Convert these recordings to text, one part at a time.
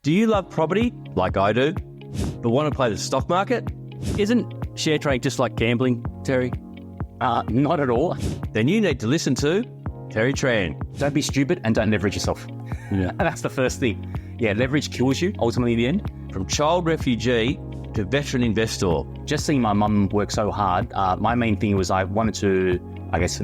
Do you love property like I do, but want to play the stock market? Isn't share trading just like gambling, Terry? Not at all. Then you need to listen to Terry Tran. Don't be stupid and don't leverage yourself. Yeah. That's the first thing. Yeah, leverage kills you ultimately in the end. From child refugee to veteran investor. Just seeing my mum work so hard, my main thing was I wanted to,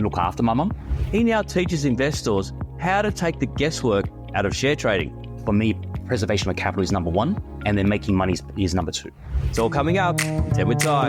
look after my mum. He now teaches investors how to take the guesswork out of share trading. For me, preservation of capital is number one, and then making money is number two. It's all coming up. 10 with Ty.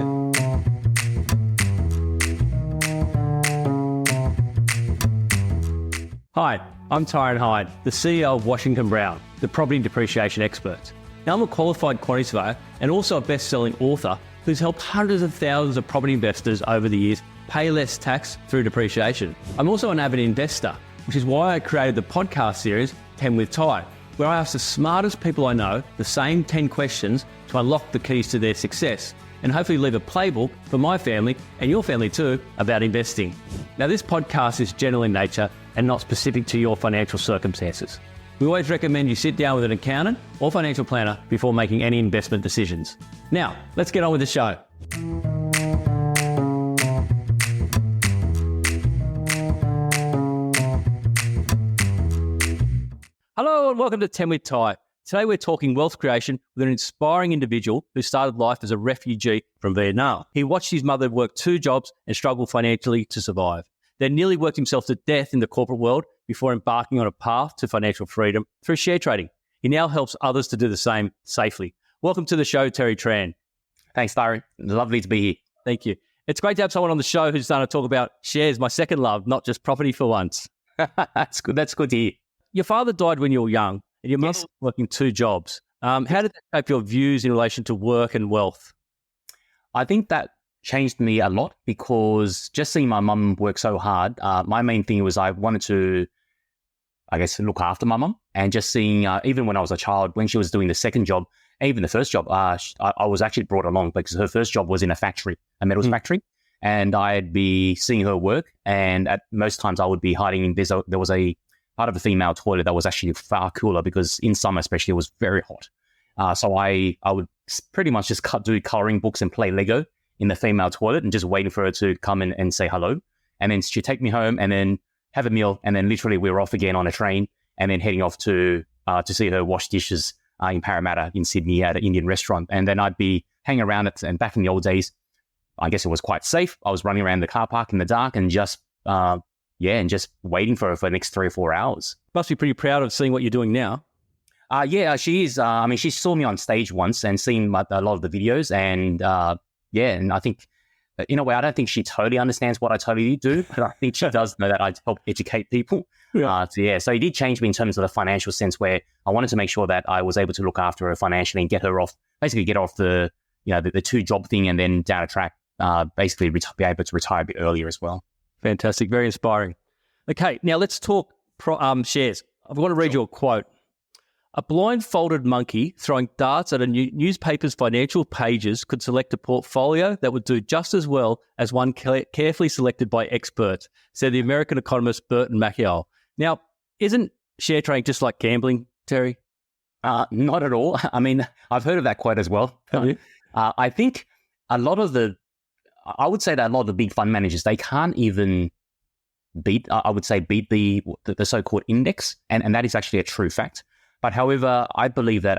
Hi, I'm Tyron Hyde, the CEO of Washington Brown, the property and depreciation expert. Now, I'm a qualified quantity surveyor and also a best-selling author who's helped hundreds of thousands of property investors over the years pay less tax through depreciation. I'm also an avid investor, which is why I created the podcast series 10 with Ty, where I ask the smartest people I know the same 10 questions to unlock the keys to their success and hopefully leave a playbook for my family and your family too about investing. Now, this podcast is general in nature and not specific to your financial circumstances. We always recommend you sit down with an accountant or financial planner before making any investment decisions. Now, let's get on with the show. Hello and welcome to 10 with Ty. Today we're talking wealth creation with an inspiring individual who started life as a refugee from Vietnam. He watched his mother work 2 jobs and struggle financially to survive. Then nearly worked himself to death in the corporate world before embarking on a path to financial freedom through share trading. He now helps others to do the same safely. Welcome to the show, Terry Tran. Thanks, Tyron. Lovely to be here. Thank you. It's great to have someone on the show who's going to talk about shares, my second love, not just property for once. That's good. That's good to hear. Your father died when you were young, and your mother was working 2 jobs. How did that shape your views in relation to work and wealth? I think that changed me a lot because just seeing my mum work so hard, my main thing was I wanted to, look after my mum. And just seeing, even when I was a child, when she was doing the second job, even the first job, I was actually brought along because her first job was in a factory, a metals factory. And I'd be seeing her work. And at most times I would be hiding in there was a part of the female toilet that was actually far cooler because in summer especially it was very hot. So I would pretty much just do coloring books and play Lego in the female toilet and just waiting for her to come in and say hello. And then she'd take me home and then have a meal. And then literally we were off again on a train and then heading off to see her wash dishes in Parramatta in Sydney at an Indian restaurant. And then I'd be hanging around and back in the old days, I guess it was quite safe. I was running around the car park in the dark and just waiting for her for the next 3 or 4 hours. Must be pretty proud of seeing what you're doing now. Yeah, she is. She saw me on stage once and seen a lot of the videos and and I think, in a way, I don't think she totally understands what I totally do, but I think she does know that I help educate people. Yeah. So it did change me in terms of the financial sense where I wanted to make sure that I was able to look after her financially and get her off the 2 job thing and then down a track, basically be able to retire a bit earlier as well. Fantastic. Very inspiring. Okay, now let's talk shares. I've got to read you a quote. A blindfolded monkey throwing darts at a newspaper's financial pages could select a portfolio that would do just as well as one carefully selected by experts, said the American economist Burton Malkiel. Now, isn't share trading just like gambling, Terry? Not at all. I mean, I've heard of that quote as well. Have you? I think I would say that a lot of the big fund managers, they can't even beat the so-called index. And that is actually a true fact. But however, I believe that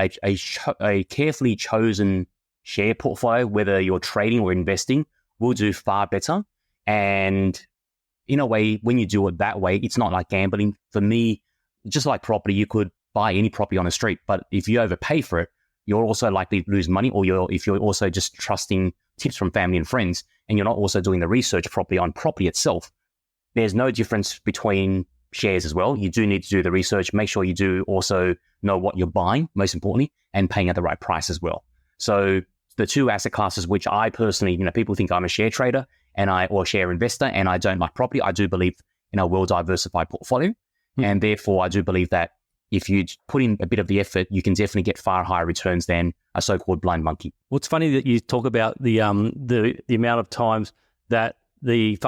a carefully chosen share portfolio, whether you're trading or investing, will do far better. And in a way, when you do it that way, it's not like gambling. For me, just like property, you could buy any property on the street. But if you overpay for it, you're also likely to lose money, or if you're also just trusting tips from family and friends, and you're not also doing the research properly on property itself, there's no difference between shares as well. You do need to do the research, make sure you do also know what you're buying, most importantly, and paying at the right price as well. So the 2 asset classes, which I personally, people think I'm a share trader or share investor, and I don't like property. I do believe in a well-diversified portfolio. And therefore, I do believe that if you put in a bit of the effort, you can definitely get far higher returns than a so-called blind monkey. Well, it's funny that you talk about the amount of times that the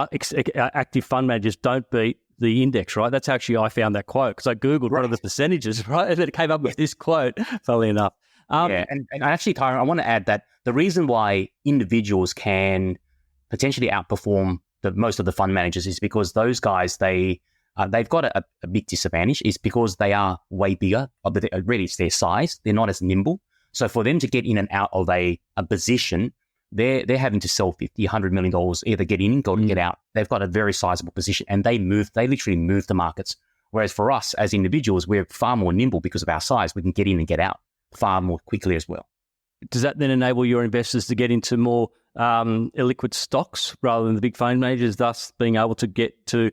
active fund managers don't beat the index, right? That's actually, I found that quote because I Googled what are the percentages, right? And then it came up with this quote, funnily enough. And actually, Tyron, I want to add that the reason why individuals can potentially outperform most of the fund managers is because those guys, they've got a big disadvantage is because they are way bigger, but really it's their size. They're not as nimble. So for them to get in and out of a position, they're having to sell $50, $100 million, either get in or get out. They've got a very sizable position and they literally move the markets. Whereas for us as individuals, we're far more nimble because of our size. We can get in and get out far more quickly as well. Does that then enable your investors to get into more illiquid stocks rather than the big fund managers, thus being able to get to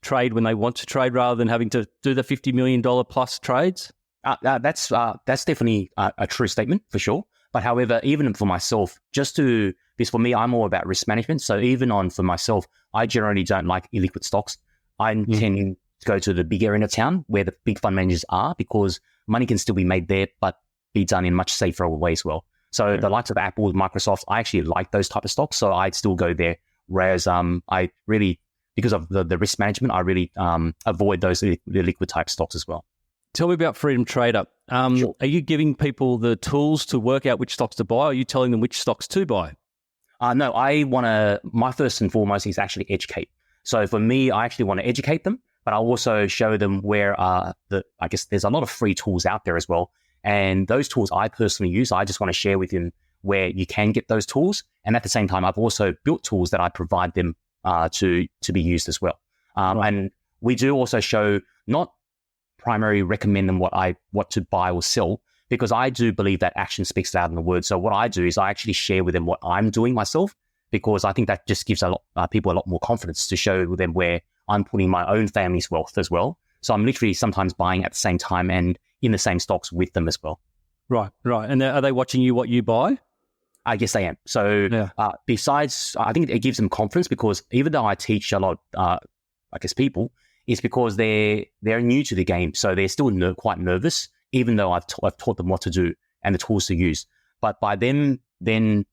trade when they want to trade rather than having to do the $50 million plus trades? That's definitely a true statement for sure. But however, even for myself, because for me, I'm all about risk management. So even for myself, I generally don't like illiquid stocks. I tend to go to the bigger end of town where the big fund managers are because money can still be made there, but be done in much safer way as well. So the likes of Apple, Microsoft, I actually like those type of stocks. So I'd still go there. Whereas I really, because of the risk management, I really avoid those liquid type stocks as well. Tell me about Freedom Trader. Sure. Are you giving people the tools to work out which stocks to buy? Or are you telling them which stocks to buy? No, my first and foremost is actually educate. So for me, I actually want to educate them, but I'll also show them where I guess there's a lot of free tools out there as well. And those tools I personally use, I just want to share with them where you can get those tools. And at the same time, I've also built tools that I provide them to be used as well. And we do also show, not primarily recommend them what to buy or sell, because I do believe that action speaks louder than the words. So what I do is I actually share with them what I'm doing myself, because I think that just gives people a lot more confidence to show them where I'm putting my own family's wealth as well. So I'm literally sometimes buying at the same time and in the same stocks with them as well. Right. And are they watching you what you buy? I guess they am. So besides, I think it gives them confidence, because even though I teach a lot, people, it's because they're new to the game. So they're still quite nervous, even though I've taught them what to do and the tools to use. But by them then,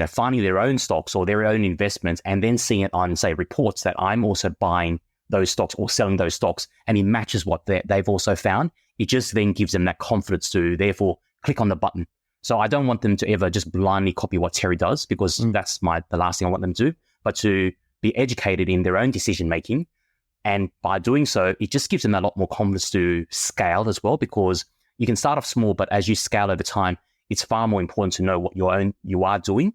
finding their own stocks or their own investments and then seeing it on, say, reports that I'm also buying those stocks or selling those stocks, and it matches what they've also found, it just then gives them that confidence to therefore click on the button. So I don't want them to ever just blindly copy what Terry does, because that's the last thing I want them to do, but to be educated in their own decision making. And by doing so, it just gives them a lot more confidence to scale as well, because you can start off small, but as you scale over time, it's far more important to know what you are doing,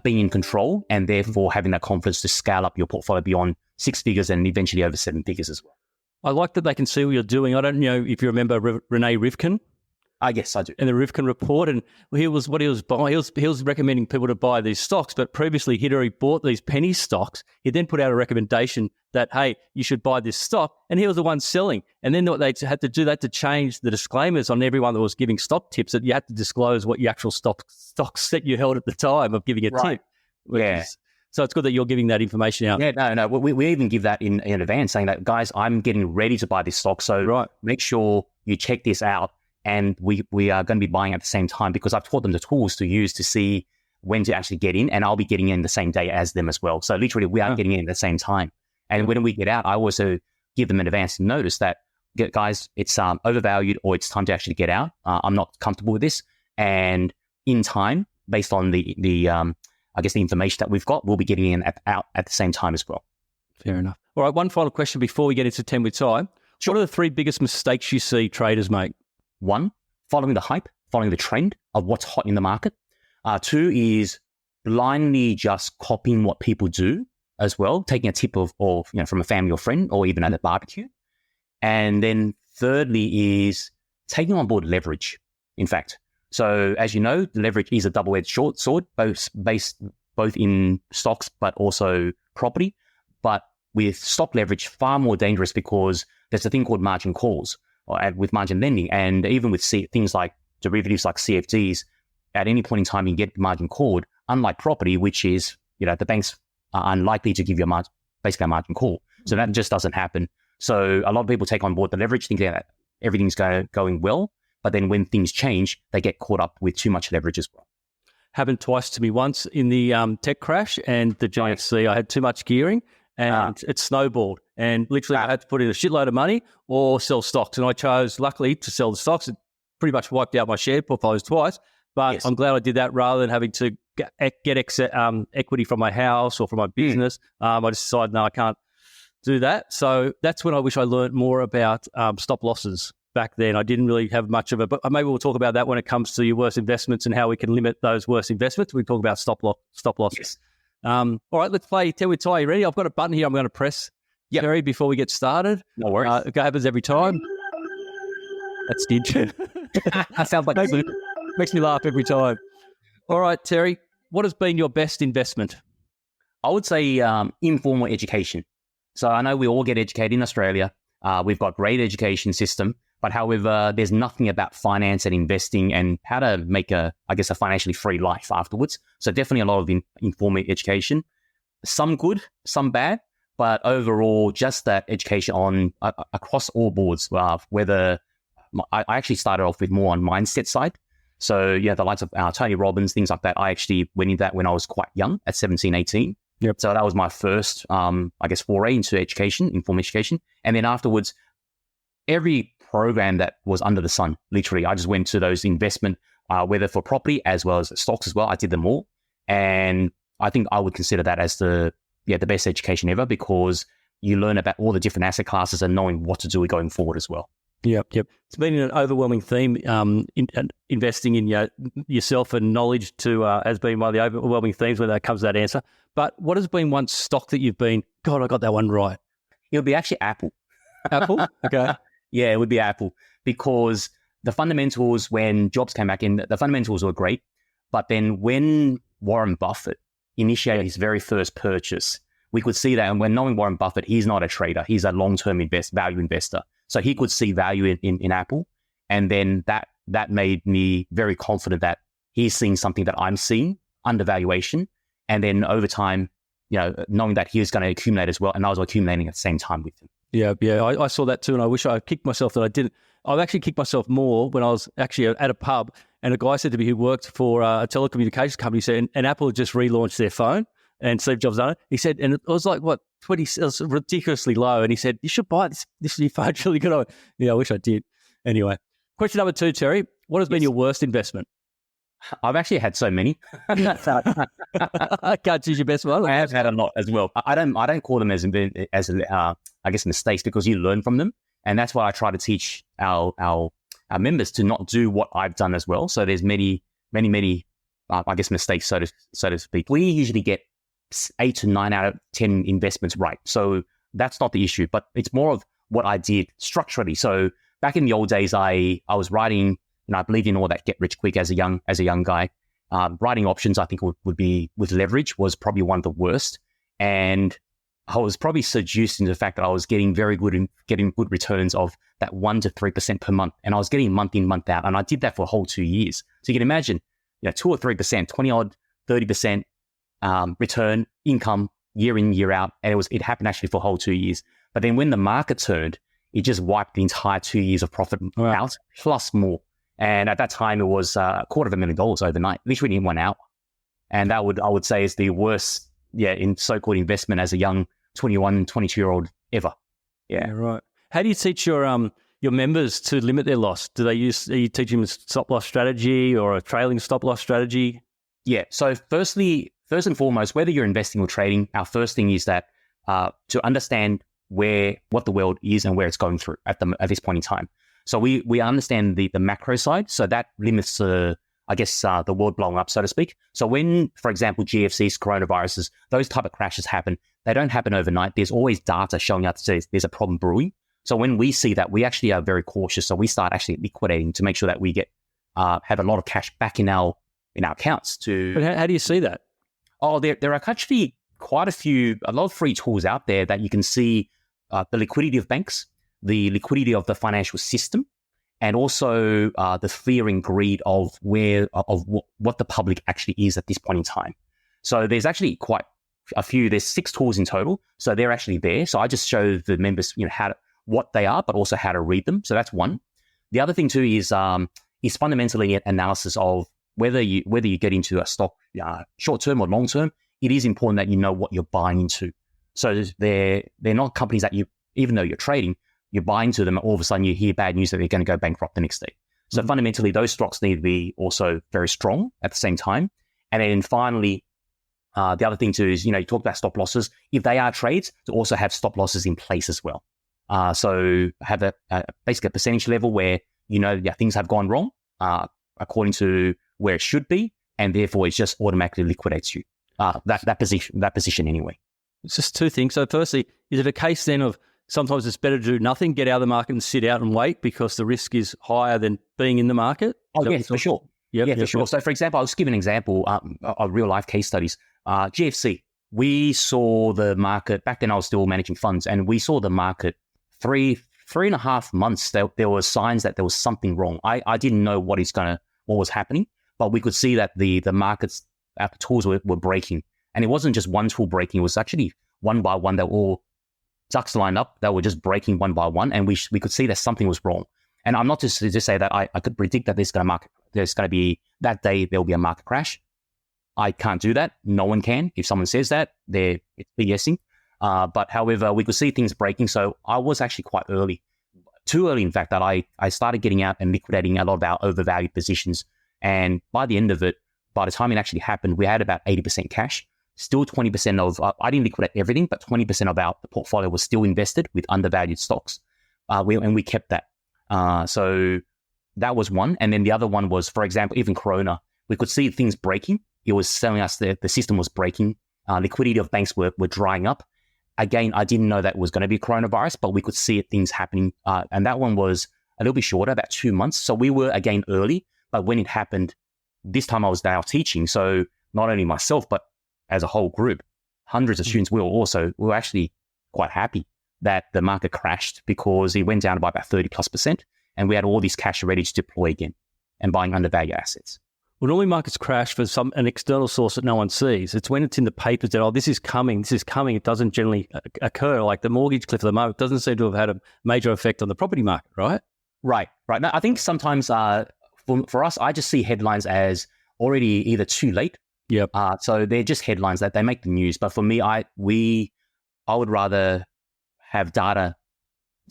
being in control, and therefore having that confidence to scale up your portfolio beyond 6 figures and eventually over 7 figures as well. I like that they can see what you're doing. I don't know if you remember Renee Rivkin. Yes, I do. And the Rivkin report, and what he was buying. He was recommending people to buy these stocks, but previously he'd already bought these penny stocks. He then put out a recommendation that, hey, you should buy this stock, and he was the one selling. And then they had to do that to change the disclaimers on everyone that was giving stock tips, that you had to disclose what your actual stocks that you held at the time of giving a tip. So it's good that you're giving that information out. Yeah, no. We even give that in advance, saying that, guys, I'm getting ready to buy this stock, so make sure you check this out. And we are going to be buying at the same time, because I've taught them the tools to use to see when to actually get in, and I'll be getting in the same day as them as well. So literally we are getting in at the same time. And when we get out, I also give them an advance notice that, guys, it's overvalued, or it's time to actually get out. I'm not comfortable with this. And in time, based on the information that we've got, we'll be getting in out at the same time as well. Fair enough. All right, one final question before we get into 10 with time. Sure. What are the 3 biggest mistakes you see traders make? 1, following the hype, following the trend of what's hot in the market. 2 is blindly just copying what people do as well, taking a tip from a family or friend, or even at a barbecue. And then thirdly is taking on board leverage, in fact. So as you know, leverage is a double-edged sword, both in stocks but also property. But with stock leverage, far more dangerous, because there's a thing called margin calls with margin lending. And even with things like derivatives like CFDs, at any point in time, you get margin called, unlike property, which is, the banks are unlikely to give you basically a margin call. So that just doesn't happen. So a lot of people take on board the leverage, thinking that everything's going well. But then when things change, they get caught up with too much leverage as well. Happened twice to me. Once in the tech crash and the giant C. I had too much gearing, and it snowballed. And literally I had to put in a shitload of money or sell stocks. And I chose, luckily, to sell the stocks. It pretty much wiped out my share portfolios twice. But I'm glad I did that rather than having to get equity from my house or from my business. I just decided, no, I can't do that. So that's when I wish I learned more about stop losses back then. I didn't really have much of it, but maybe we'll talk about that when it comes to your worst investments and how we can limit those worst investments. We talk about stop losses. Yes. All right, let's play Tell with Ty. You ready? I've got a button here I'm going to press, Terry, before we get started. No worries. It happens every time. That's good. That sounds like makes me laugh every time. All right, Terry, what has been your best investment? I would say informal education. So I know we all get educated in Australia. We've got great education system, but however, there's nothing about finance and investing and how to make a financially free life afterwards. So definitely a lot of informal education, some good, some bad, but overall, just that education on across all boards. Whether I actually started off with more on mindset side. So the likes of Tony Robbins, things like that. I actually went into that when I was quite young, at 17, 18. Yep. So that was my first, foray into education, informal education. And then afterwards, every program that was under the sun, literally, I just went to those investment, whether for property as well as stocks as well. I did them all. And I think I would consider that as the best education ever, because you learn about all the different asset classes and knowing what to do going forward as well. Yep. It's been an overwhelming theme. Investing in yourself and knowledge has been one of the overwhelming themes when that comes to that answer. But what has been one stock that you've been, God, I got that one right? It would be actually Apple. Apple? Okay. Yeah, it would be Apple, because the fundamentals, when Jobs came back in, the fundamentals were great. But then when Warren Buffett initiated his very first purchase, we could see that. And when knowing Warren Buffett, he's not a trader. He's a long-term value investor. So he could see value in Apple. And then that made me very confident that he's seeing something that I'm seeing, undervaluation. And then over time, knowing that he was going to accumulate as well. And I was accumulating at the same time with him. Yeah. I saw that too. And I wish I kicked myself that I didn't. I've actually kicked myself more when I was actually at a pub. And a guy said to me who worked for a telecommunications company, said, and Apple had just relaunched their phone. And Steve Jobs done it. He said, and it was like, what, 20, it was ridiculously low. And he said, you should buy this. This new phone's really good. I wish I did. Anyway, question number 2, Terry. What has been your worst investment? I've actually had so many. I can't choose your best one. I have had a lot as well. I don't call them as mistakes, because you learn from them. And that's why I try to teach our members to not do what I've done as well. So there's many mistakes, so to speak. We usually get 8 to 9 out of 10 investments right. So that's not the issue, but it's more of what I did structurally. So back in the old days, I was writing, I believed in all that get rich quick as a young guy. Writing options, I think would be, with leverage, was probably one of the worst. And I was probably seduced into the fact that I was getting getting good returns of that 1 to 3% per month. And I was getting month in, month out. And I did that for a whole 2 years. So you can imagine, 2 or 3%, 20 odd, 30% return income year in, year out. And it happened actually for a whole 2 years. But then when the market turned, it just wiped the entire 2 years of profit out, plus more. And at that time, it was $250,000 overnight, literally in 1 hour. And that I would say is the worst, in so-called investment as a young 21, 22-year-old ever. Yeah, right. How do you teach your members to limit their loss? Are you teaching them a stop loss strategy or a trailing stop loss strategy? Yeah. So first and foremost, whether you're investing or trading, our first thing is that to understand what the world is and where it's going through at this point in time. So we understand the macro side. So that limits the world blowing up, so to speak. So when, for example, GFCs, coronaviruses, those type of crashes happen, they don't happen overnight. There's always data showing up to say there's a problem brewing. So when we see that, we actually are very cautious. So we start actually liquidating to make sure that we get have a lot of cash back in our accounts. But how do you see that? Oh, there are actually quite a lot of free tools out there that you can see the liquidity of banks, the liquidity of the financial system, and also the fear and greed of what the public actually is at this point in time. So there's actually quite a few. There's 6 tools in total, so they're actually there. So I just show the members, what they are, but also how to read them. So that's one. The other thing too is fundamentally an analysis of whether you get into a stock short term or long term. It is important that you know what you're buying into. So they're not companies that even though you're trading, you buy into them, and all of a sudden you hear bad news that they're going to go bankrupt the next day. So fundamentally, those stocks need to be also very strong at the same time. And then finally, the other thing too is, you talk about stop losses. If they are trades, to also have stop losses in place as well. So have basically a percentage level where, things have gone wrong according to where it should be. And therefore, it just automatically liquidates you. That position anyway. It's just two things. So firstly, is it a case then of sometimes it's better to do nothing, get out of the market and sit out and wait because the risk is higher than being in the market? Oh, yes, for sure. Yep, for sure. So, for example, I'll just give an example of real-life case studies. GFC, we saw the market, back then I was still managing funds, and we saw the market 3.5 months, there were signs that there was something wrong. I didn't know what was happening, but we could see that the markets, the tools were breaking. And it wasn't just one tool breaking, it was actually one by one. They were all ducks lined up, they were just breaking one by one, and we could see that something was wrong. And I'm not just to say that I could predict that there's going to be, that day there'll be a market crash. I can't do that. No one can. If someone says that, it's BSing. But however, we could see things breaking. So I was actually quite early. Too early, in fact, that I started getting out and liquidating a lot of our overvalued positions. And by the end of it, by the time it actually happened, we had about 80% cash. Still 20% of, I didn't liquidate everything, but 20% of the portfolio was still invested with undervalued stocks. We kept that. So that was one. And then the other one was, for example, even Corona, we could see things breaking. It was telling us that the system was breaking. Liquidity of banks were drying up. Again, I didn't know that it was going to be coronavirus, but we could see things happening. And that one was a little bit shorter, about 2 months. So we were, again, early. But when it happened, this time I was now teaching. So not only myself, but as a whole group, hundreds of students, we were actually quite happy that the market crashed because it went down by about 30+%. And we had all this cash ready to deploy again and buying undervalued assets. Well, normally markets crash for an external source that no one sees. It's when it's in the papers that, this is coming. It doesn't generally occur. Like the mortgage cliff at the moment doesn't seem to have had a major effect on the property market, right? Right. Now, I think sometimes for us, I just see headlines as already either too late. Yep. So they're just headlines that they make the news. But for me, I would rather have data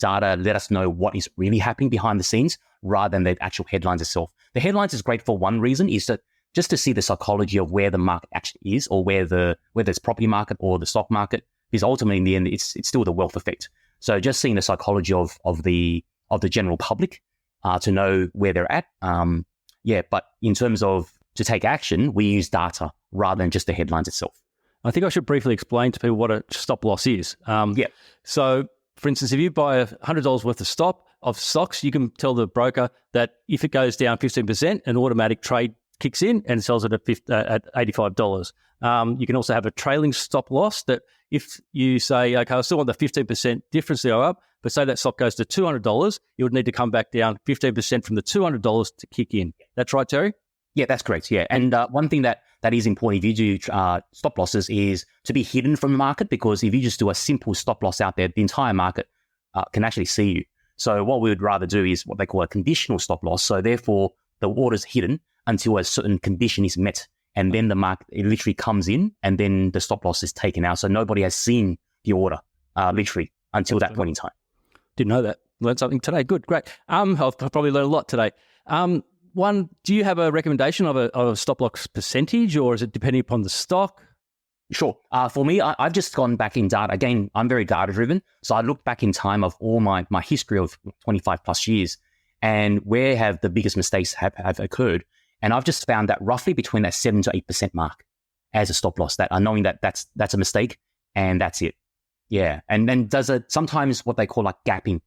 let us know what is really happening behind the scenes rather than the actual headlines itself. The headlines is great for one reason, is that just to see the psychology of where the market actually is, or whether it's property market or the stock market, because ultimately in the end it's still the wealth effect. So just seeing the psychology of the general public to know where they're at. But in terms of to take action, we use data rather than just the headlines itself. I think I should briefly explain to people what a stop loss is. So, for instance, if you buy $100 worth of stocks, you can tell the broker that if it goes down 15%, an automatic trade kicks in and sells it at $85. You can also have a trailing stop loss that if you say, okay, I still want the 15% difference to go up, but say that stock goes to $200, you would need to come back down 15% from the $200 to kick in. That's right, Terry? Yeah, that's correct. Yeah. And one thing that is important if you do stop losses is to be hidden from the market, because if you just do a simple stop loss out there, the entire market can actually see you. So what we would rather do is what they call a conditional stop loss. So therefore, the order's hidden until a certain condition is met. And then the market, it literally comes in and then the stop loss is taken out. So nobody has seen the order literally until that point in time. Didn't know that. Learned something today. Good, great. I've probably learned a lot today. One, do you have a recommendation of a stop loss percentage, or is it depending upon the stock? Sure. For me, I've just gone back in data. Again, I'm very data driven. So I looked back in time of all my history of 25 plus years and where have the biggest mistakes have occurred. And I've just found that roughly between that 7 to 8% mark as a stop loss, that knowing that that's a mistake and that's it. Yeah. And then does it sometimes what they call like gapping,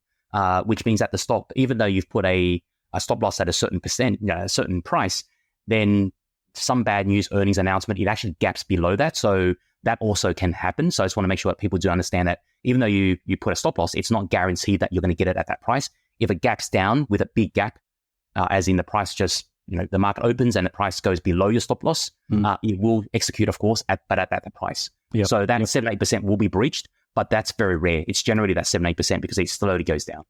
which means that the stock, even though you've put a stop loss at a certain percent, a certain price, then some bad news earnings announcement, it actually gaps below that. So that also can happen. So I just want to make sure that people do understand that even though you put a stop loss, it's not guaranteed that you're going to get it at that price. If it gaps down with a big gap, as in the price just, the market opens and the price goes below your stop loss, it will execute, of course, but at that price. Yep. So that 7-8% will be breached, but that's very rare. It's generally that 7-8% because it slowly goes down.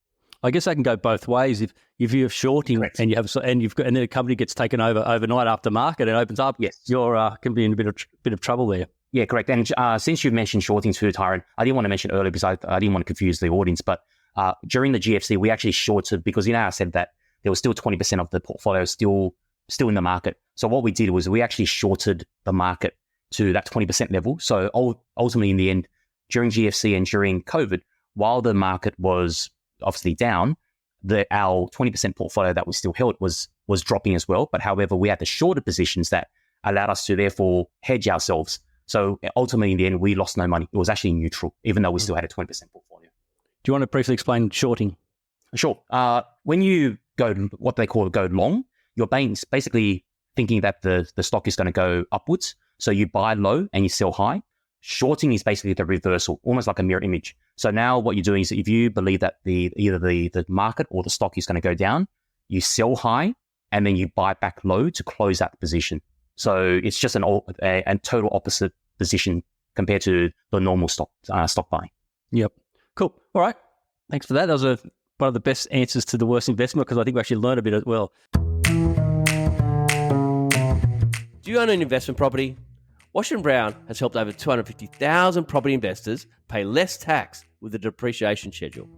I guess that can go both ways. If you're shorting Correct. And and then a company gets taken over overnight after market and opens up, yes, you're can be in a bit of trouble there. Yeah, correct. And since you mentioned shorting too, Tyron, I didn't want to mention earlier because I didn't want to confuse the audience, but during the GFC, we actually shorted because, I said that there was still 20% of the portfolio still in the market. So what we did was we actually shorted the market to that 20% level. So ultimately, in the end, during GFC and during COVID, while the market was obviously down, our 20% portfolio that we still held was dropping as well. But however, we had the shorter positions that allowed us to therefore hedge ourselves. So ultimately, in the end, we lost no money. It was actually neutral, even though we still had a 20% portfolio. Do you want to briefly explain shorting? Sure. When you go what they call go long, your bank's basically thinking that the stock is going to go upwards. So you buy low and you sell high. Shorting is basically the reversal, almost like a mirror image. So now what you're doing is if you believe that either the market or the stock is going to go down, you sell high and then you buy back low to close out the position. So it's just a total opposite position compared to the normal stock buying. Yep. Cool. All right. Thanks for that. That was one of the best answers to the worst investment because I think we actually learned a bit as well. Do you own an investment property? Washington Brown has helped over 250,000 property investors pay less tax with the depreciation schedule.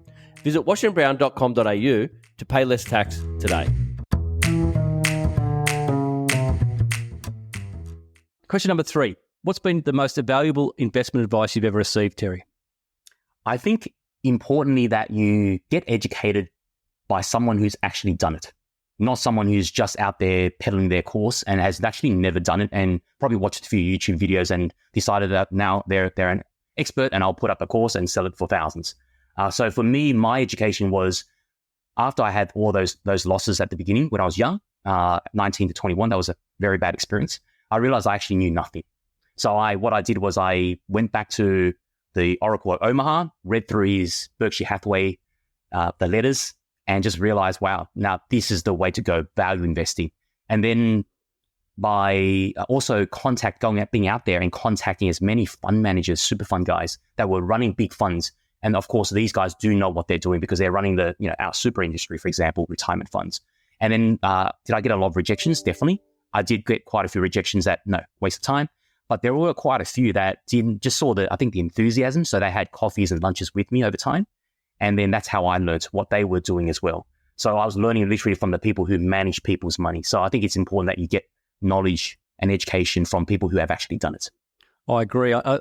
Visit washingtonbrown.com.au to pay less tax today. Question number 3. What's been the most valuable investment advice you've ever received, Terry? I think importantly that you get educated by someone who's actually done it, not someone who's just out there peddling their course and has actually never done it and probably watched a few YouTube videos and decided that now they're an expert and I'll put up a course and sell it for thousands. So for me, my education was after I had all those losses at the beginning when I was young, 19 to 21, that was a very bad experience. I realized I actually knew nothing. So what I did was I went back to the Oracle at Omaha, read through his Berkshire Hathaway, the letters, and just realized, wow, now this is the way to go, value investing. And then by also being out there and contacting as many fund managers, super fund guys that were running big funds. And of course, these guys do know what they're doing because they're running our super industry, for example, retirement funds. And then did I get a lot of rejections? Definitely. I did get quite a few rejections that, no, waste of time. But there were quite a few that just saw the enthusiasm. So they had coffees and lunches with me over time. And then that's how I learned what they were doing as well. So I was learning literally from the people who manage people's money. So I think it's important that you get knowledge and education from people who have actually done it. I agree. I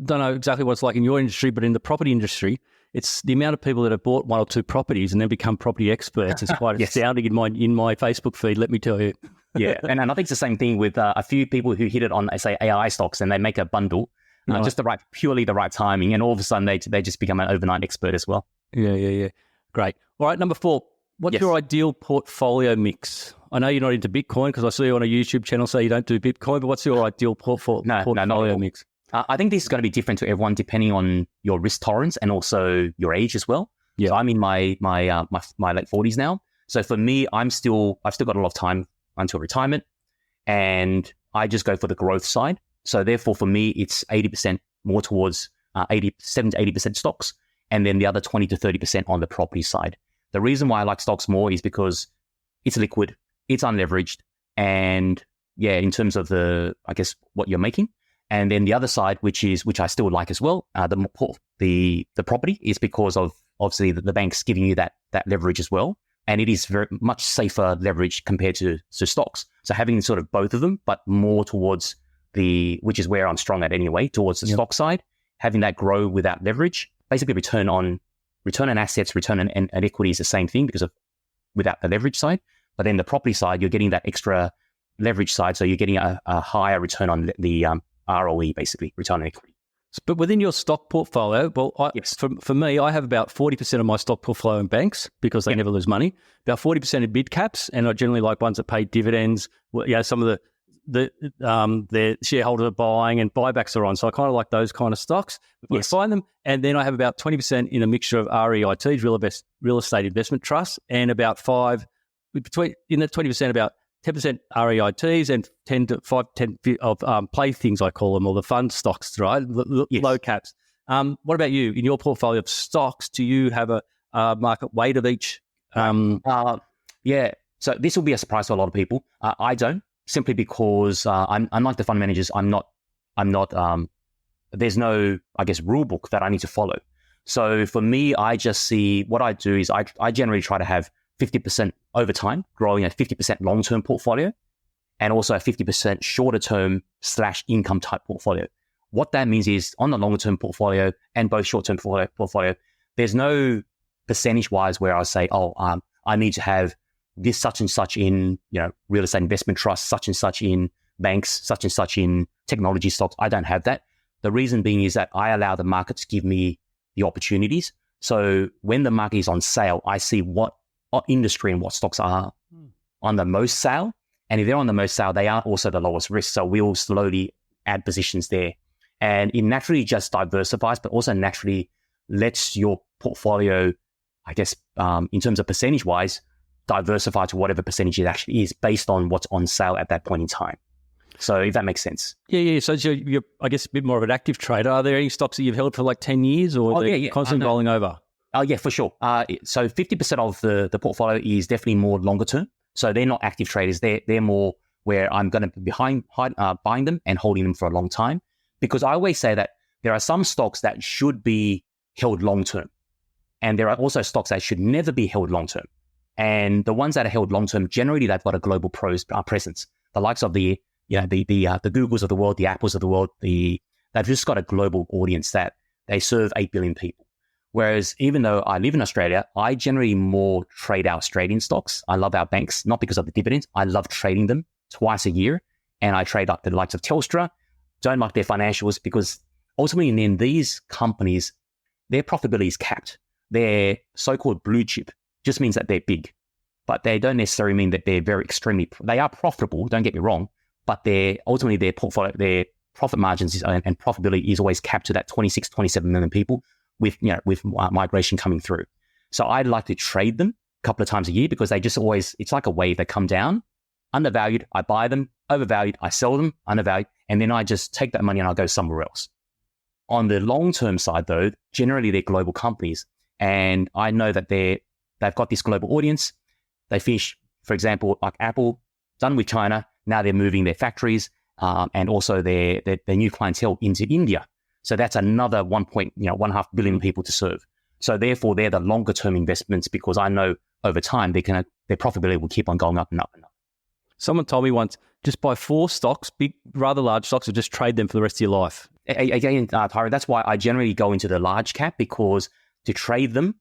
don't know exactly what it's like in your industry, but in the property industry, it's the amount of people that have bought 1 or 2 properties and then become property experts. It's quite yes. astounding in my Facebook feed, let me tell you. Yeah, and I think it's the same thing with a few people who hit it on, say, AI stocks, and they make a bundle, just purely the right timing, and all of a sudden they just become an overnight expert as well. Yeah. Great. All right, number 4. What's your ideal portfolio mix? I know you're not into Bitcoin because I saw you on a YouTube channel say you don't do Bitcoin, but what's your ideal portfolio mix? I think this is going to be different to everyone depending on your risk tolerance and also your age as well. Yeah, so I'm in my late 40s now. So for me, I've still got a lot of time until retirement, and I just go for the growth side. So therefore, for me, it's 80% more towards 7 to 80% stocks, and then the other 20 to 30% on the property side. The reason why I like stocks more is because it's liquid, it's unleveraged, and in terms of what you're making. And then the other side, which I still like as well, the property is because of obviously the bank's giving you that leverage as well. And it is very much safer leverage compared to stocks. So having sort of both of them, but more towards which is where I'm strong at anyway, towards the stock side, having that grow without leverage, basically return on assets, return on equity is the same thing because of without the leverage side. But then the property side, you're getting that extra leverage side. So you're getting a higher return on the ROE, basically, return on equity. But within your stock portfolio, for me, I have about 40% of my stock portfolio in banks because they never lose money, about 40% in mid caps, and I generally like ones that pay dividends. Some of their shareholders are buying and buybacks are on. So I kind of like those kind of stocks. I find them. And then I have about 20% in a mixture of REITs, real estate investment trusts, and about 5, in that 20%, about 10% REITs and 10 of play things, I call them, or the fund stocks, right? Low caps. What about you? In your portfolio of stocks, do you have a market weight of each? So this will be a surprise to a lot of people. I don't, simply because I'm like the fund managers. I'm not I'm not, there's no, I guess, rule book that I need to follow. So for me, I just see what I do is I generally try to have 50% over time, growing a 50% long-term portfolio, and also a 50% shorter term / income type portfolio. What that means is on the longer term portfolio and both short-term portfolio, there's no percentage wise where I say, I need to have this such and such in, real estate investment trusts, such and such in banks, such and such in technology stocks. I don't have that. The reason being is that I allow the market to give me the opportunities. So when the market is on sale, I see what industry and what stocks are on the most sale. And if they're on the most sale, they are also the lowest risk. So we'll slowly add positions there. And it naturally just diversifies, but also naturally lets your portfolio, I guess, in terms of percentage wise, diversify to whatever percentage it actually is based on what's on sale at that point in time. So if that makes sense. Yeah. So you're, I guess, a bit more of an active trader. Are there any stocks that you've held for like 10 years or they're constantly rolling over? Oh, yeah, for sure. So 50% of the portfolio is definitely more longer term. So they're not active traders. They're more where I'm going to be buying them and holding them for a long time. Because I always say that there are some stocks that should be held long term. And there are also stocks that should never be held long term. And the ones that are held long term, generally they've got a global presence. The likes of the Googles of the world, the Apples of the world, they've just got a global audience that they serve 8 billion people. Whereas even though I live in Australia, I generally more trade our Australian stocks. I love our banks, not because of the dividends. I love trading them twice a year. And I trade up the likes of Telstra. Don't like their financials because ultimately in these companies, their profitability is capped. Their so-called blue chip just means that they're big, but they don't necessarily mean that they're they are profitable, don't get me wrong, but their profit margins and profitability is always capped to that 26, 27 million people with migration coming through. So I'd like to trade them a couple of times a year because they just always, it's like a wave. They come down, undervalued, I buy them, overvalued, I sell them, undervalued, and then I just take that money and I'll go somewhere else. On the long-term side though, generally they're global companies. And I know that they've got this global audience. They finish, for example, like Apple, done with China. Now they're moving their factories and also their new clientele into India. So that's another 1.5 billion people to serve. So therefore, they're the longer term investments because I know over time their profitability will keep on going up and up and up. Someone told me once, just buy 4 stocks, big, rather large stocks, and just trade them for the rest of your life. Again, Tyron, that's why I generally go into the large cap because to trade them,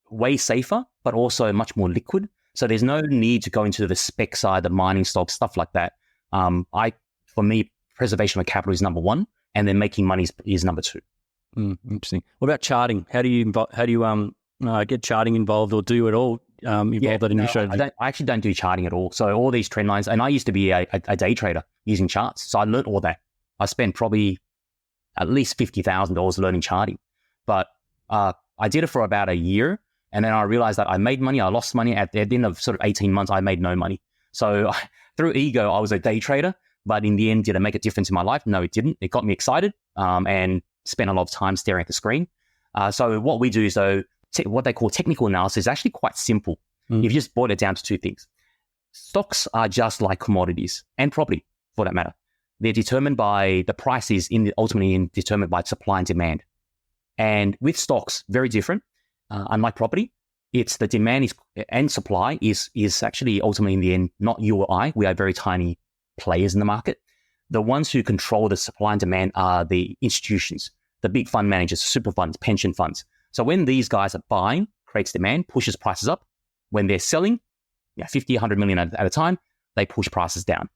way safer, but also much more liquid. So there's no need to go into the spec side, the mining stocks, stuff like that. For me, preservation of capital is number 1, and then making money is number 2. Interesting. What about charting? How do you get charting involved, or do you at all involve that in your strategy? I actually don't do charting at all. So all these trend lines, and I used to be a day trader using charts. So I learned all that. I spent probably at least $50,000 learning charting, but I did it for about a year. And then I realized that I made money, I lost money. At the end of sort of 18 months, I made no money. So through ego, I was a day trader. But in the end, did it make a difference in my life? No, it didn't. It got me excited and spent a lot of time staring at the screen. So what we do is, what they call technical analysis is actually quite simple. If you just boil it down to 2 things. Stocks are just like commodities and property, for that matter. They're determined by the price is ultimately determined by supply and demand. And with stocks, very different. Unlike property, it's the demand and supply is actually ultimately in the end not you or I. We are very tiny players in the market. The ones who control the supply and demand are the institutions, the big fund managers, super funds, pension funds. So when these guys are buying, creates demand, pushes prices up. When they're selling, 50, 100 million at a time, they push prices down.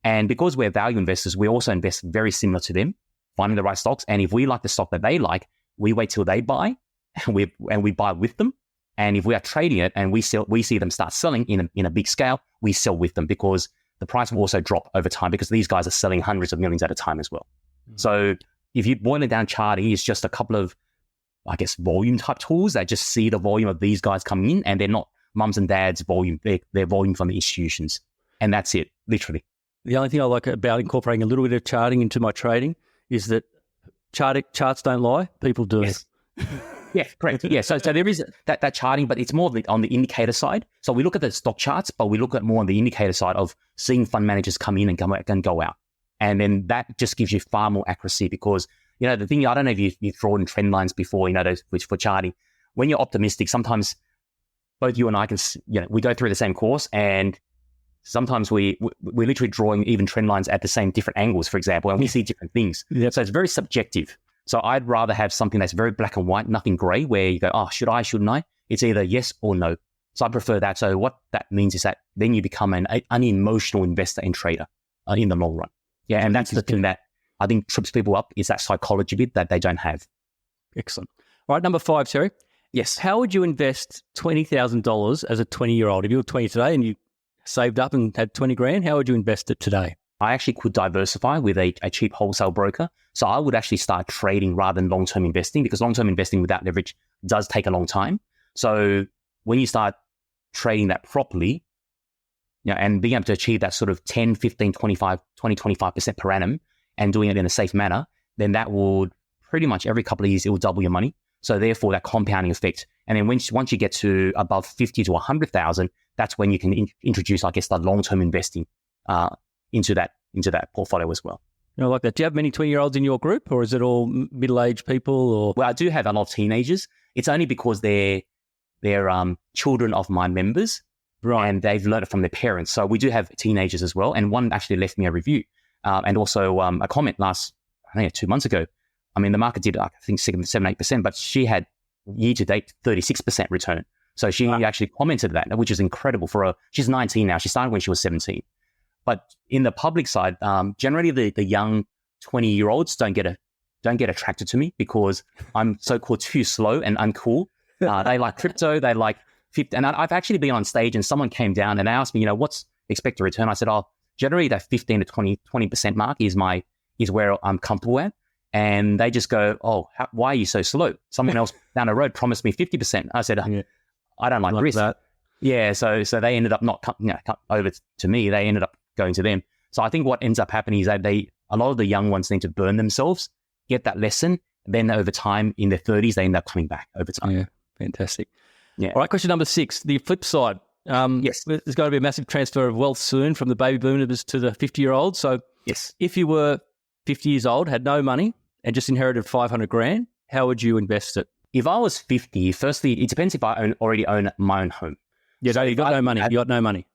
And because we're value investors, we also invest very similar to them, finding the right stocks. And if we like the stock that they like, we wait till they buy and we buy with them. And if we are trading it and we see them start selling in a big scale, we sell with them because the price will also drop over time because these guys are selling hundreds of millions at a time as well. So if you boil it down, charting is just a couple of, I guess, volume type tools that just see the volume of these guys coming in, and they're not mums and dads volume, they're volume from the institutions. And that's it, literally. The only thing I like about incorporating a little bit of charting into my trading is that charts don't lie, people do. Yes. Yeah, correct. Yeah, so there is that charting, but it's more on the indicator side. So we look at the stock charts, but we look at more on the indicator side of seeing fund managers come in and go out. And then that just gives you far more accuracy because, the thing, I don't know if you've drawn trend lines before, those which for charting. When you're optimistic, sometimes both you and I can, we go through the same course and sometimes we're literally drawing even trend lines at the same different angles, for example, and we see different things. Yep. So it's very subjective. So I'd rather have something that's very black and white, nothing gray, where you go, oh, should I, shouldn't I? It's either yes or no. So I prefer that. So what that means is that then you become an unemotional investor and trader in the long run. Yeah, and that's the thing that I think trips people up is that psychology bit that they don't have. Excellent. All right, number 5, Terry. Yes. How would you invest $20,000 as a 20-year-old? If you were 20 today and you saved up and had 20 grand, how would you invest it today? I actually could diversify with a cheap wholesale broker. So I would actually start trading rather than long-term investing because long-term investing without leverage does take a long time. So when you start trading that properly, and being able to achieve that sort of 10, 15, 25, 20, 25% per annum and doing it in a safe manner, then that would pretty much every couple of years, it will double your money. So therefore that compounding effect. And then once you get to above 50 to 100,000, that's when you can introduce, I guess, the long-term investing into that portfolio as well. I like that. Do you have many 20-year-olds in your group or is it all middle-aged people? Or Well, I do have a lot of teenagers. It's only because they're children of my members. Right. And they've learned it from their parents. So we do have teenagers as well. And one actually left me a review and also a comment I think 2 months ago. I mean, the market did, I think, 7-8%, but she had year-to-date 36% return. So she actually commented that, which is incredible for her. She's 19 now. She started when she was 17. But in the public side, generally the young 20-year-olds don't get attracted to me because I'm so-called too slow and uncool. They like crypto. They like 50, and I've actually been on stage and someone came down and asked me, what's expected return? I said, generally that 15 to 20% mark is where I'm comfortable at. And they just go, why are you so slow? Someone else down the road promised me 50%. I said, I don't like risk. That. Yeah. So they ended up not cut over to me. They ended up going to them. So I think what ends up happening is that a lot of the young ones need to burn themselves, get that lesson. Then over time in their 30s, they end up coming back over time. Yeah. Fantastic. Yeah. All right, question number 6, the flip side. Yes. There's going to be a massive transfer of wealth soon from the baby boomers to the 50-year-olds. So Yes. if you were 50 years old, had no money and just inherited 500 grand, how would you invest it? If I was 50, firstly, it depends if I already own my own home. Yeah, so you've got no money. You got no money.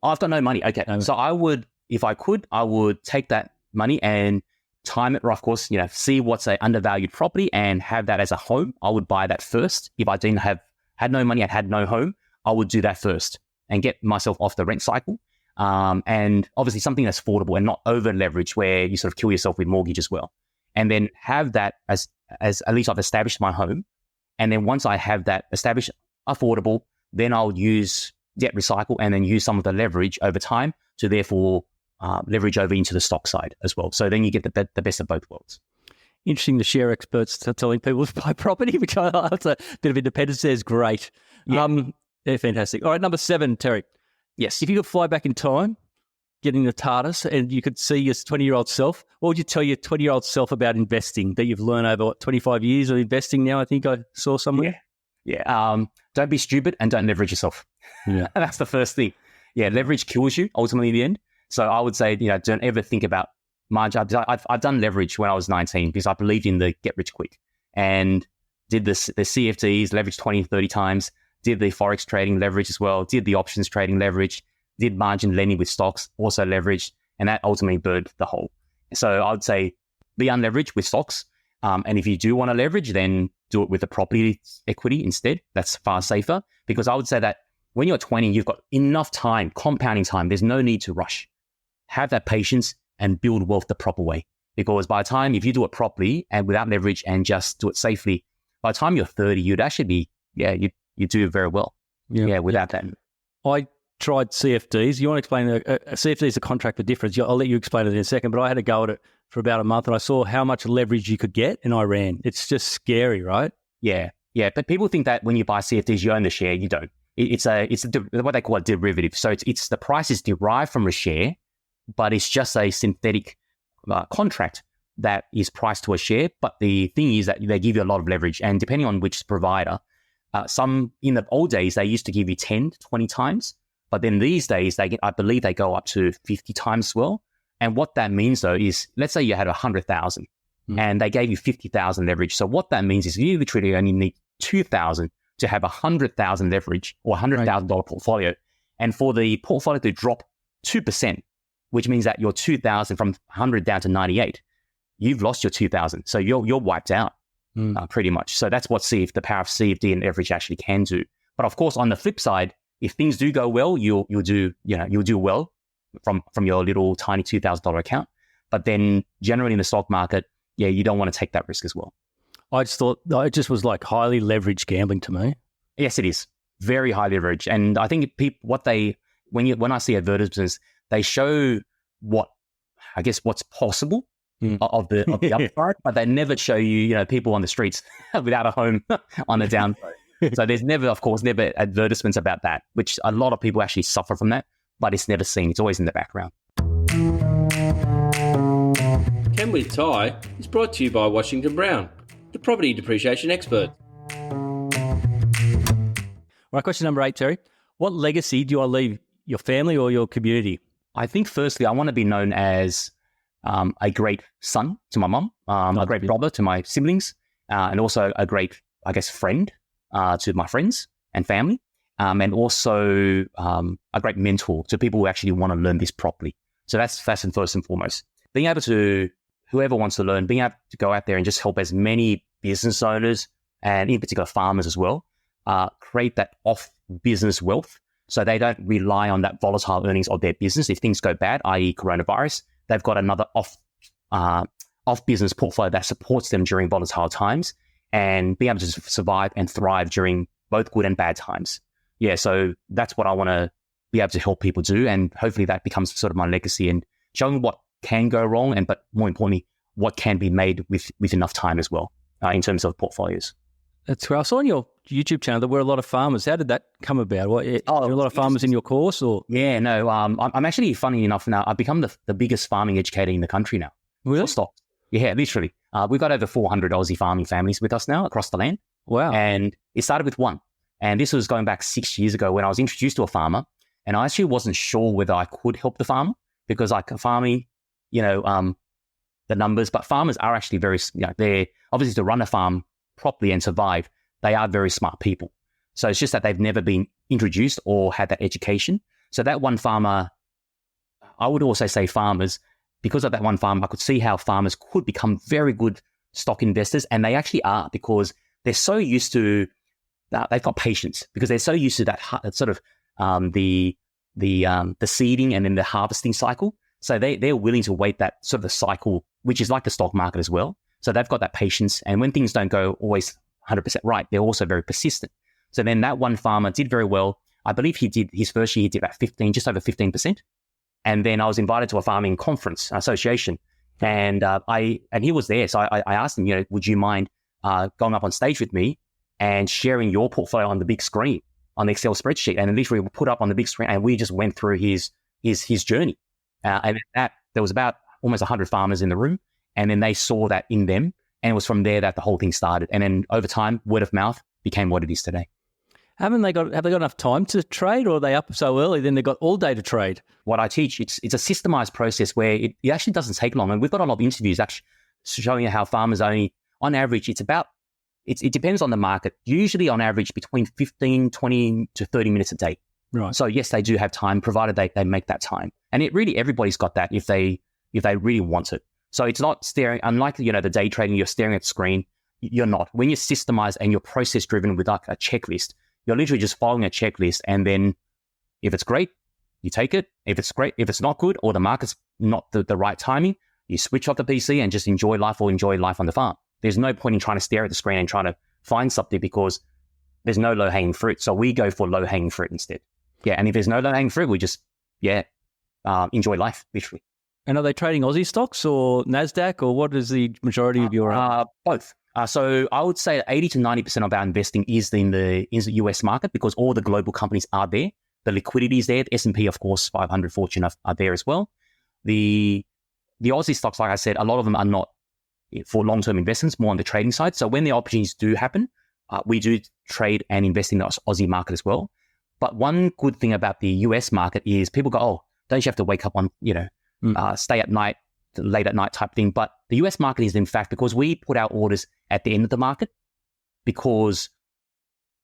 I've got no money. Okay. So I would, if I could, I would take that money and time it, or of course, see what's a undervalued property and have that as a home. I would buy that first. If I didn't had no money and had no home, I would do that first and get myself off the rent cycle. And obviously something that's affordable and not over leveraged where you sort of kill yourself with mortgage as well. And then have that as at least I've established my home. And then once I have that established affordable, then I'll use debt recycle and then use some of the leverage over time to therefore leverage over into the stock side as well. So then you get the best of both worlds. Interesting, the share experts telling people to buy property, which I love. It's a bit of independence there is great. Yeah. They're fantastic. All right, number 7, Terry. Yes. If you could fly back in time, get in the TARDIS, and you could see your 20-year-old self, what would you tell your 20-year-old self about investing that you've learned over, 25 years of investing now, I think I saw somewhere? Yeah. Don't be stupid and don't leverage yourself. Yeah. That's the first thing. Yeah, leverage kills you ultimately in the end. So I would say, don't ever think about margin. I've done leverage when I was 19 because I believed in the get rich quick and did the CFDs, leverage 20, 30 times, did the Forex trading leverage as well, did the options trading leverage, did margin lending with stocks, also leveraged, and that ultimately burned the hole. So I would say be unleveraged with stocks. And if you do want to leverage, then do it with a property equity instead. That's far safer because I would say that when you're 20, you've got enough time, compounding time. There's no need to rush. Have that patience and build wealth the proper way. Because by the time, if you do it properly and without leverage and just do it safely, by the time you're 30, you'd actually be, you do very well. Yeah, without that. I tried CFDs. You want to explain a CFD is a contract for difference. I'll let you explain it in a second, but I had a go at it for about a month and I saw how much leverage you could get and I ran. It's just scary, right? Yeah. But people think that when you buy CFDs, you own the share. You don't. It's what they call a derivative. So it's the price is derived from a share, but it's just a synthetic contract that is priced to a share. But the thing is that they give you a lot of leverage. And depending on which provider, some in the old days, they used to give you 10 to 20 times. But then these days, I believe they go up to 50 times as well. And what that means though is, let's say you had 100,000 and they gave you 50,000 leverage. So what that means is you literally only need 2,000 to have 100,000 leverage or $100,000 portfolio. And for the portfolio to drop 2%, which means that your 2,000 from 100 down to 98, you've lost your 2,000. So you're wiped out pretty much. So that's what the power of CFD and leverage actually can do. But of course, on the flip side, if things do go well, you'll do well from your little tiny $2,000 account. But then generally in the stock market, you don't want to take that risk as well. I just thought it just was like highly leveraged gambling to me. Yes, it is very high leverage. And I think when I see advertisements, they show what's possible of the upside, but they never show you, people on the streets without a home on the downside. So there's never advertisements about that, which a lot of people actually suffer from that, but it's never seen. It's always in the background. Ken with Ty is brought to you by Washington Brown, the property depreciation expert. Right, question number 8, Terry. What legacy do I leave your family or your community? I think firstly, I want to be known as a great son to my mum, a great brother to my siblings, and also a great, friend to my friends and family, and also a great mentor to people who actually want to learn this properly. So that's first and foremost. Being able to, whoever wants to learn, being able to go out there and just help as many business owners and in particular farmers as well, create that off-business wealth so they don't rely on that volatile earnings of their business. If things go bad, i.e. coronavirus, they've got another off-business portfolio that supports them during volatile times and be able to survive and thrive during both good and bad times. Yeah, so that's what I want to be able to help people do, and hopefully that becomes sort of my legacy and showing what can go wrong, but more importantly, what can be made with enough time as well in terms of portfolios. That's great. I saw on your YouTube channel there were a lot of farmers. How did that come about? Are there a lot of farmers in your course? Or Yeah, no. I'm actually, funny enough now, I've become the biggest farming educator in the country now. Really? Stocks. Yeah, literally. We've got over 400 Aussie farming families with us now across the land. Wow. And it started with one. And this was going back 6 years ago when I was introduced to a farmer. And I actually wasn't sure whether I could help the farmer because farming, the numbers, but farmers are actually very, they're obviously to run a farm properly and survive, they are very smart people. So it's just that they've never been introduced or had that education. So that one farmer, I would also say farmers, because of that one farmer, I could see how farmers could become very good stock investors. And they actually are, because they're so used to, they've got patience because they're so used to that sort of the seeding and then the harvesting cycle. So they're willing to wait that sort of the cycle, which is like the stock market as well. So they've got that patience. And when things don't go always 100% right, they're also very persistent. So then that one farmer did very well. I believe he did his first year, he did about just over 15%. And then I was invited to a farming conference association, and he was there. So I asked him, would you mind going up on stage with me and sharing your portfolio on the big screen on the Excel spreadsheet? And literally we put up on the big screen, and we just went through his journey. And that there was about almost 100 farmers in the room, and then they saw that in them, and it was from there that the whole thing started. And then over time, word of mouth became what it is today. Have they got enough time to trade, or are they up so early then they've got all day to trade? What I teach, it's a systemized process where it actually doesn't take long. And we've got a lot of interviews actually showing you how farmers only, on average, it depends on the market, usually on average between 15, 20 to 30 minutes a day. Right. So yes, they do have time, provided they make that time. And everybody's got that if they really want it. So it's not staring, unlike, the day trading, you're staring at the screen. You're not. When you're systemized and you're process driven with like a checklist, you're literally just following a checklist. And then if it's great, you take it. If it's great, if it's not good, or the market's not the right timing, you switch off the PC and just enjoy life on the farm. There's no point in trying to stare at the screen and trying to find something because there's no low hanging fruit. So we go for low hanging fruit instead. Yeah. And if there's no low hanging fruit, we just, enjoy life, literally. And are they trading Aussie stocks or NASDAQ, or what is the majority of your... Both. So I would say 80 to 90% of our investing is in the US market because all the global companies are there. The liquidity is there. The S&P, of course, 500 Fortune are there as well. The Aussie stocks, like I said, a lot of them are not for long-term investments, more on the trading side. So when the opportunities do happen, we do trade and invest in the Aussie market as well. But one good thing about the US market is people go, oh, don't you have to wake up on, stay at night, late at night type thing. But the US market is in fact because we put our orders at the end of the market because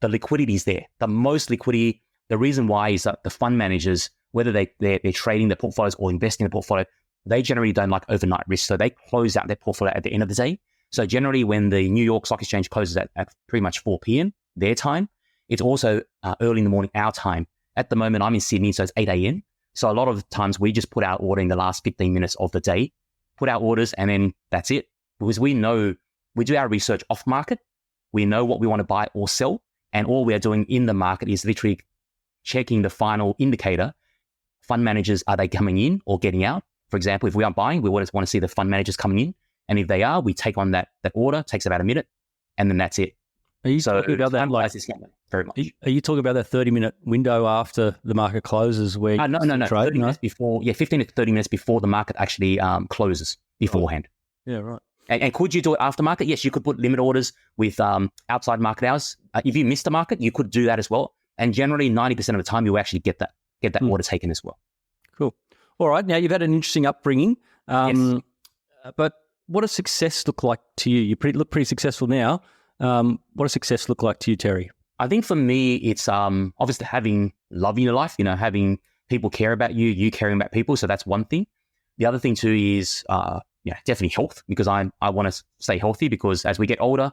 the liquidity is there. The most liquidity, the reason why is that the fund managers, whether they're trading their portfolios or investing in the portfolio, they generally don't like overnight risk. So they close out their portfolio at the end of the day. So generally when the New York Stock Exchange closes at pretty much 4 p.m. their time, it's also early in the morning our time. At the moment, I'm in Sydney, so it's 8 a.m. So a lot of times we just put our order in the last 15 minutes of the day, put our orders, and then that's it. Because we know, we do our research off market. We know what we want to buy or sell. And all we are doing in the market is literally checking the final indicator. Fund managers, are they coming in or getting out? For example, if we are buying, we want to see the fund managers coming in. And if they are, we take on that order, takes about a minute, and then that's it. Are you talking about that? Like, very much. Are you talking about that 30-minute window after the market closes where no. 30 minutes before, 15 to 30 minutes before the market actually closes beforehand. Yeah, right. And could you do it after market? Yes, you could put limit orders with outside market hours. If you miss the market, you could do that as well. And generally, 90% of the time, you actually get that order taken as well. Cool. All right. Now, you've had an interesting upbringing. Yes. But what does success look like to you? You look pretty successful now. What does success look like to you, Terry? I think for me, it's obviously having love in your life, having people care about you, you caring about people. So that's one thing. The other thing too is definitely health, because I want to stay healthy, because as we get older,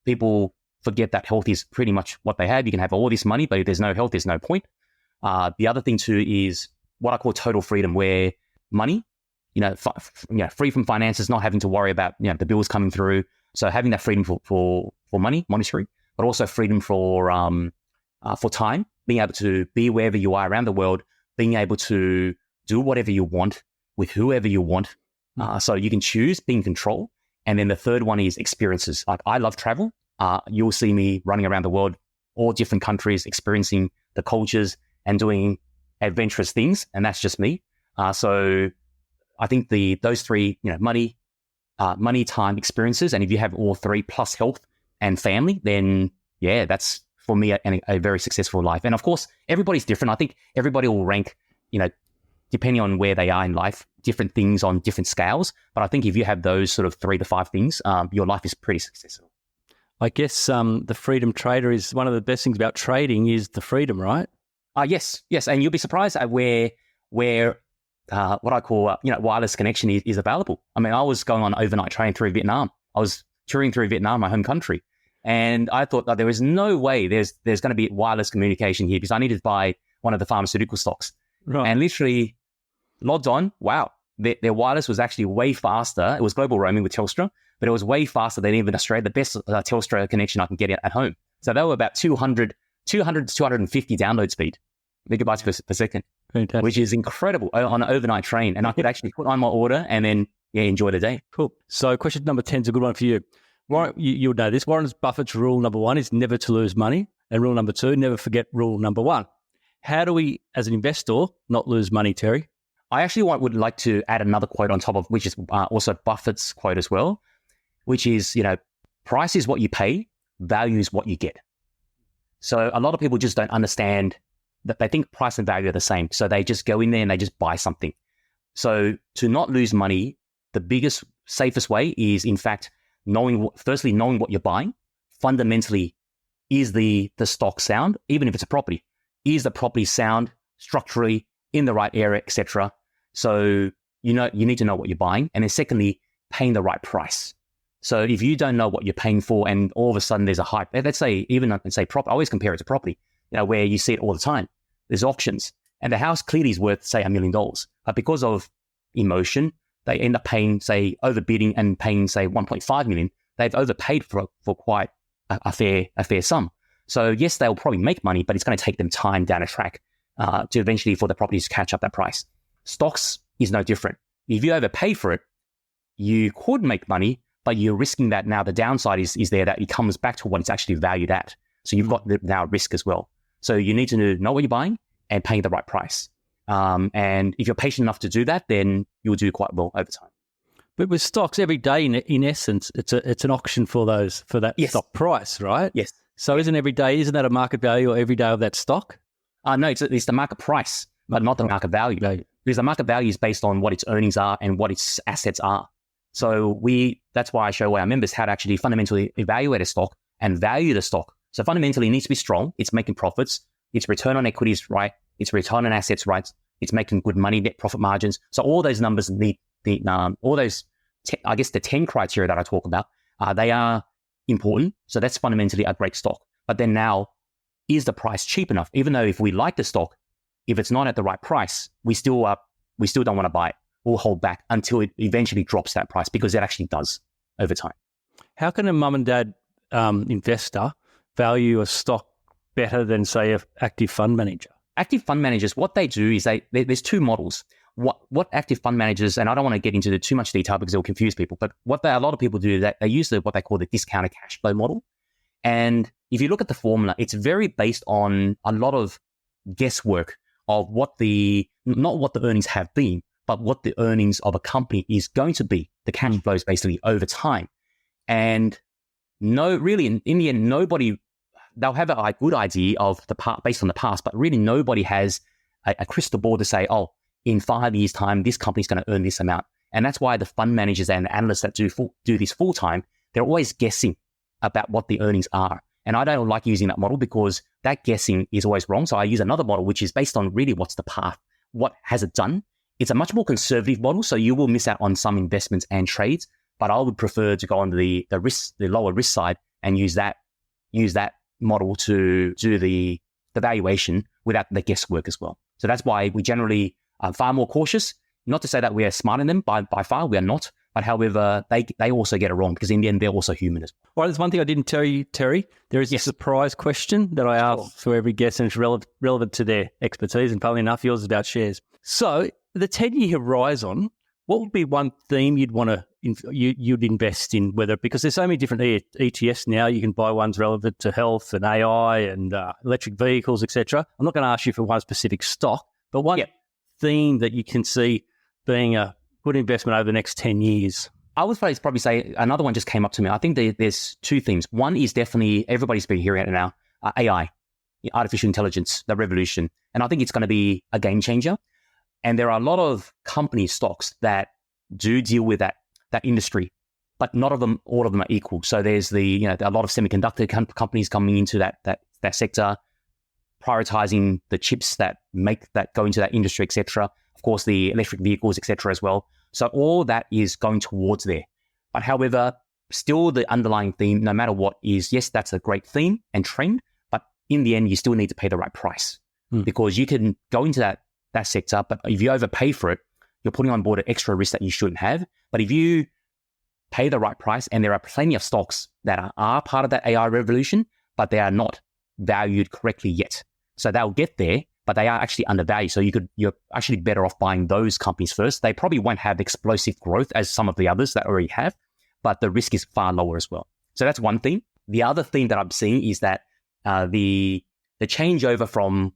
people forget that health is pretty much what they have. You can have all this money, but if there's no health, there's no point. The other thing too is what I call total freedom, where money, free from finances, not having to worry about the bills coming through. So having that freedom for money, monetary, but also freedom for time, being able to be wherever you are around the world, being able to do whatever you want with whoever you want. So you can choose, be in control. And then the third one is experiences. Like, I love travel. You'll see me running around the world, all different countries, experiencing the cultures and doing adventurous things. And that's just me. So I think those three, money, time, experiences. And if you have all three plus health and family, then that's for me a very successful life. And of course, everybody's different. I think everybody will rank, depending on where they are in life, different things on different scales. But I think if you have those sort of 3 to 5 things, your life is pretty successful. I guess the freedom trader is one of the best things about trading is the freedom, right? Yes. And you'll be surprised at where what I call, wireless connection is available. I mean, I was going on overnight train through Vietnam. I was touring through Vietnam, my home country. And I thought that there was no way there's going to be wireless communication here, because I needed to buy one of the pharmaceutical stocks. Right. And literally logged on. Wow. Their wireless was actually way faster. It was global roaming with Telstra, but it was way faster than even Australia, the best Telstra connection I can get at home. So they were about 200 to 250 download speed, megabytes per second. Fantastic. Which is incredible on an overnight train. And I could actually put on my order and then enjoy the day. Cool. So question number 10 is a good one for you. Warren, you'll know this. Warren Buffett's rule number 1 is never to lose money. And rule number 2, never forget rule number 1. How do we, as an investor, not lose money, Terry? I actually would like to add another quote on top of, which is also Buffett's quote as well, which is, price is what you pay, value is what you get. So a lot of people just don't understand that. They think price and value are the same. So they just go in there and they just buy something. So to not lose money, the biggest, safest way is, in fact, knowing what you're buying. Fundamentally, is the stock sound, even if it's a property? Is the property sound, structurally, in the right area, etc.? So you need to know what you're buying. And then secondly, paying the right price. So if you don't know what you're paying for and all of a sudden there's a hype, let's say, property, I always compare it to property, where you see it all the time. There's auctions and the house clearly is worth, say, $1 million. But because of emotion, they end up paying, say, overbidding and paying, say, 1.5 million. They've overpaid for quite a fair sum. So yes, they'll probably make money, but it's going to take them time down a track to eventually for the properties to catch up that price. Stocks is no different. If you overpay for it, you could make money, but you're risking that now the downside is there that it comes back to what it's actually valued at. So you've got now risk as well. So you need to know what you're buying and paying the right price. And if you're patient enough to do that, then you'll do quite well over time. But with stocks, every day, in essence, it's an auction for that Yes. stock price, right? Yes. So isn't that a market value or every day of that stock? No, it's the market price, but not the market value. Because the market value is based on what its earnings are and what its assets are. So that's why I show our members how to actually fundamentally evaluate a stock and value the stock. So fundamentally, it needs to be strong. It's making profits. Its return on equity is right. Its return on assets right. It's making good money, net profit margins. So all those numbers all those, I guess the 10 criteria that I talk about, they are important. So that's fundamentally a great stock. But then now, is the price cheap enough? Even though if we like the stock, if it's not at the right price, we still don't want to buy it. We'll hold back until it eventually drops that price, because it actually does over time. How can a mum and dad investor value a stock better than, say, an active fund manager? Active fund managers, what they do is there's two models. What active fund managers, and I don't want to get into too much detail because it will confuse people, but a lot of people do is that they use what they call the discounted cash flow model. And if you look at the formula, it's very based on a lot of guesswork of not what the earnings have been, but what the earnings of a company is going to be, the cash flows basically over time. And in the end, they'll have a good idea of the part based on the past, but really nobody has a crystal ball to say, oh, in 5 years' time, this company's going to earn this amount. And that's why the fund managers and the analysts that do this full time, they're always guessing about what the earnings are. And I don't like using that model because that guessing is always wrong. So I use another model, which is based on really what's the path, what has it done. It's a much more conservative model, so you will miss out on some investments and trades. But I would prefer to go on the lower risk side and use that model to do the valuation without the guesswork as well. So that's why we generally are far more cautious. Not to say that we are smarter than them, by far we are not. But however, they also get it wrong because in the end, they're also human as well. Well, there's one thing I didn't tell you, Terry. There is a surprise question that I ask for every guest, and it's relevant to their expertise. And funnily enough, yours is about shares. So the 10-year horizon, what would be one theme you'd want to you'd invest in? Whether, because there's so many different ETFs now, you can buy ones relevant to health and AI and electric vehicles, etc. I'm not going to ask you for one specific stock, but one theme that you can see being a good investment over the next 10 years. I would probably say another one just came up to me. I think there's two themes. One is definitely everybody's been hearing it now, AI, artificial intelligence, the revolution. And I think it's going to be a game changer. And there are a lot of company stocks that do deal with that industry, but not all of them are equal. So there's a lot of semiconductor companies coming into that sector, prioritizing the chips that go into that industry, etc. Of course, the electric vehicles, etc. as well. So all that is going towards there. But however, still the underlying theme, no matter what, is, yes, that's a great theme and trend, but in the end, you still need to pay the right price because you can go into that sector, but if you overpay for it, you're putting on board an extra risk that you shouldn't have. But if you pay the right price, and there are plenty of stocks that are part of that AI revolution, but they are not valued correctly yet. So they'll get there, but they are actually undervalued. So you're actually better off buying those companies first. They probably won't have explosive growth as some of the others that already have, but the risk is far lower as well. So that's one thing. The other thing that I'm seeing is that the changeover from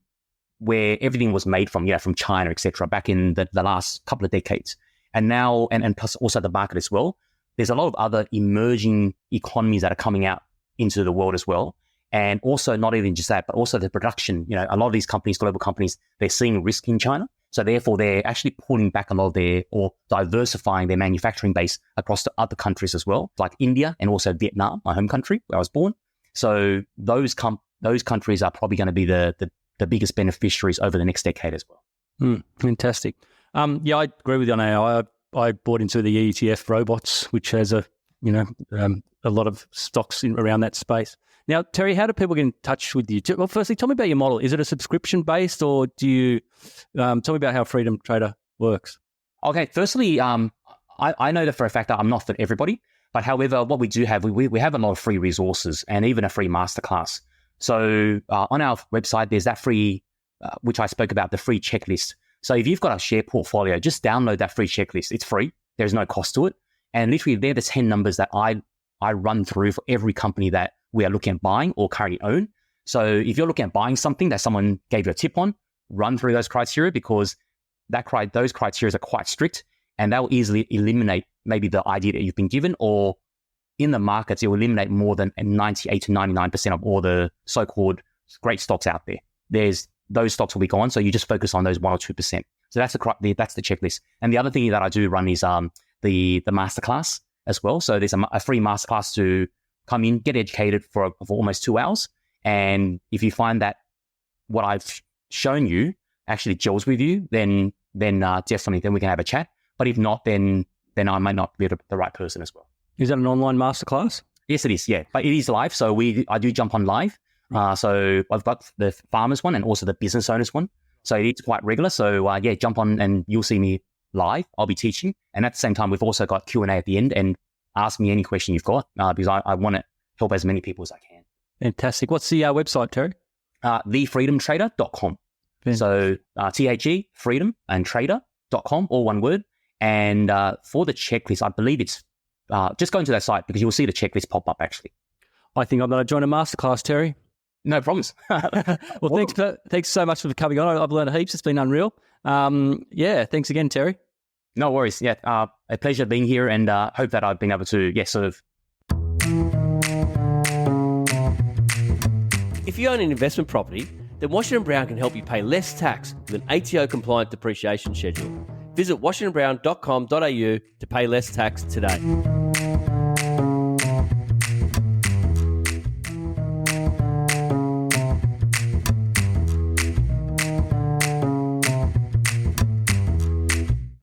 where everything was made from China, etc., back in the last couple of decades, and now, and plus also the market as well. There's a lot of other emerging economies that are coming out into the world as well. And also not even just that, but also the production. A lot of these companies, global companies, they're seeing risk in China. So therefore, they're actually pulling back a lot of or diversifying their manufacturing base across to other countries as well, like India and also Vietnam, my home country where I was born. So those countries are probably going to be the biggest beneficiaries over the next decade as well. Fantastic. I agree with you on AI. I bought into the ETF robots, which has a lot of stocks around that space. Now, Terry, how do people get in touch with you? Well, firstly, tell me about your model. Is it a subscription-based, or do you tell me about how Freedom Trader works? Okay, firstly, I know that for a fact that I'm not for everybody, but however, what we do have, we have a lot of free resources and even a free masterclass. So on our website, there's that free, which I spoke about, the free checklist. So if you've got a share portfolio, just download that free checklist. It's free. There's no cost to it. And literally, they're the 10 numbers that I run through for every company that we are looking at buying or currently own. So if you're looking at buying something that someone gave you a tip on, run through those criteria, because those criteria are quite strict, and they'll easily eliminate maybe the idea that you've been given, or in the markets, it will eliminate more than 98 to 99% of all the so-called great stocks out there. Those stocks will be gone. So you just focus on those 1 or 2%. So that's the checklist. And the other thing that I do run is the masterclass as well. So there's a free masterclass to come in, get educated for almost 2 hours. And if you find that what I've shown you actually gels with you, then definitely then we can have a chat. But if not, then I might not be the right person as well. Is that an online masterclass? Yes, it is. Yeah, but it is live. So I do jump on live. So I've got the farmers one and also the business owners one. So it is quite regular. So jump on and you'll see me live. I'll be teaching. And at the same time, we've also got Q&A at the end, and ask me any question you've got because I want to help as many people as I can. Fantastic. What's the website, Terry? TheFreedomTrader.com. So THE, freedom, and trader.com, all one word. And for the checklist, I believe it's just go into that site because you'll see the checklist pop up actually. I think I'm going to join a masterclass, Terry. No problems. Well, thanks so much for coming on. I've learned heaps. It's been unreal. Thanks again, Terry. No worries. Yeah, a pleasure being here, and hope that I've been able to, sort of. If you own an investment property, then Washington Brown can help you pay less tax with an ATO-compliant depreciation schedule. Visit washingtonbrown.com.au to pay less tax today.